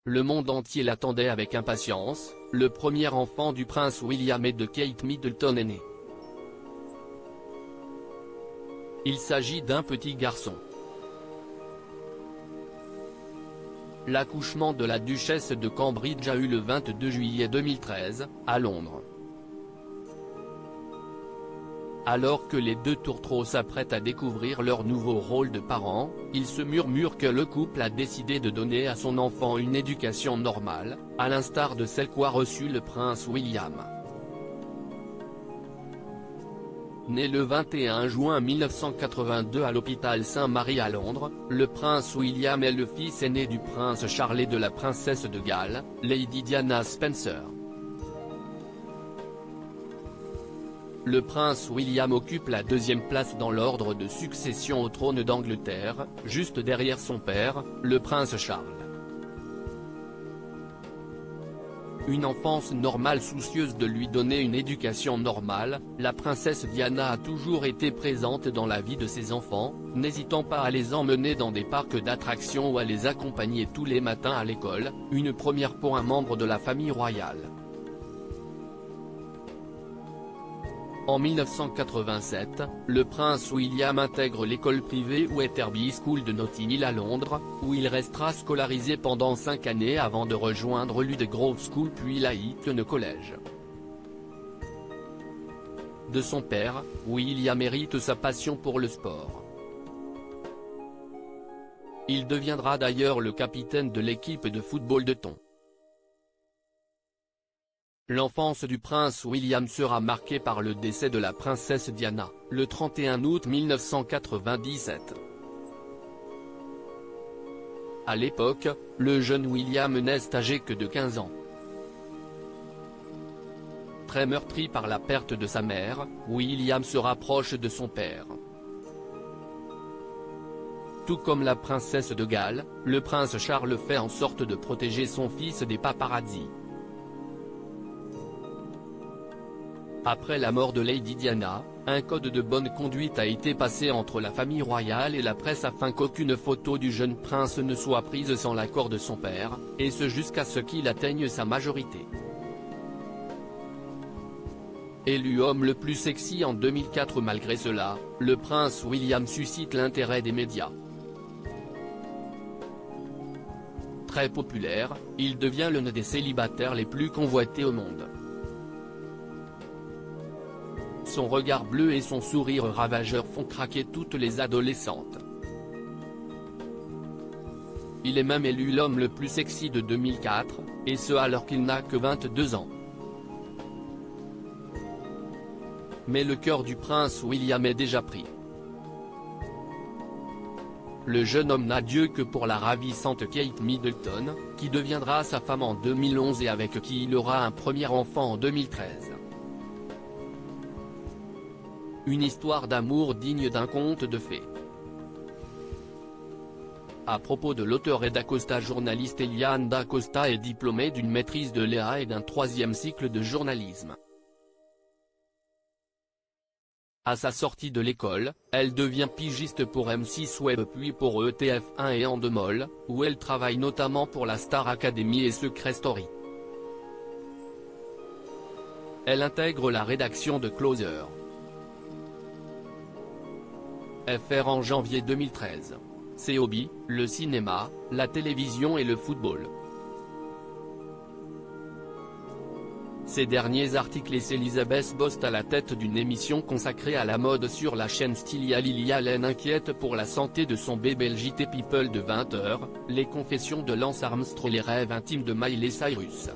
Le monde entier l'attendait avec impatience, le premier enfant du prince William et de Kate Middleton est né. Il s'agit d'un petit garçon. L'accouchement de la duchesse de Cambridge a eu le 22 juillet 2013, à Londres. Alors que les deux tourtereaux s'apprêtent à découvrir leur nouveau rôle de parents, il se murmure que le couple a décidé de donner à son enfant une éducation normale, à l'instar de celle qu'a reçue le prince William. Né le 21 juin 1982 à l'hôpital Saint-Marie à Londres, le prince William est le fils aîné du prince Charles et de la princesse de Galles, Lady Diana Spencer. Le prince William occupe la deuxième place dans l'ordre de succession au trône d'Angleterre, juste derrière son père, le prince Charles. Une enfance normale soucieuse de lui donner une éducation normale, la princesse Diana a toujours été présente dans la vie de ses enfants, n'hésitant pas à les emmener dans des parcs d'attractions ou à les accompagner tous les matins à l'école, une première pour un membre de la famille royale. En 1987, le prince William intègre l'école privée Wetherby School de Notting Hill à Londres, où il restera scolarisé pendant 5 années avant de rejoindre l'Ude Grove School puis la Eton College. De son père, William hérite sa passion pour le sport. Il deviendra d'ailleurs le capitaine de l'équipe de football de Taunton. L'enfance du prince William sera marquée par le décès de la princesse Diana, le 31 août 1997. À l'époque, le jeune William n'est âgé que de 15 ans. Très meurtri par la perte de sa mère, William se rapproche de son père. Tout comme la princesse de Galles, le prince Charles fait en sorte de protéger son fils des paparazzis. Après la mort de Lady Diana, un code de bonne conduite a été passé entre la famille royale et la presse afin qu'aucune photo du jeune prince ne soit prise sans l'accord de son père, et ce jusqu'à ce qu'il atteigne sa majorité. Élu homme le plus sexy en 2004 malgré cela, le prince William suscite l'intérêt des médias. Très populaire, il devient l'un des célibataires les plus convoités au monde. Son regard bleu et son sourire ravageur font craquer toutes les adolescentes. Il est même élu l'homme le plus sexy de 2004, et ce alors qu'il n'a que 22 ans. Mais le cœur du prince William est déjà pris. Le jeune homme n'a Dieu que pour la ravissante Kate Middleton, qui deviendra sa femme en 2011 et avec qui il aura un premier enfant en 2013. Une histoire d'amour digne d'un conte de fées. À propos de l'auteur et d'Acosta journaliste Eliane d'Acosta est diplômée d'une maîtrise de Léa et d'un 3e cycle de journalisme. À sa sortie de l'école, elle devient pigiste pour M6 Web puis pour ETF1 et Endemol, où elle travaille notamment pour la Star Academy et Secret Story. Elle intègre la rédaction de Closer FR en janvier 2013. Ses hobbies, le cinéma, la télévision et le football. Ces derniers articles laissent Elizabeth Bost à la tête d'une émission consacrée à la mode sur la chaîne Stylia. Lily Allen inquiète pour la santé de son bébé. JT People de 20h, les confessions de Lance Armstrong, les rêves intimes de Miley Cyrus.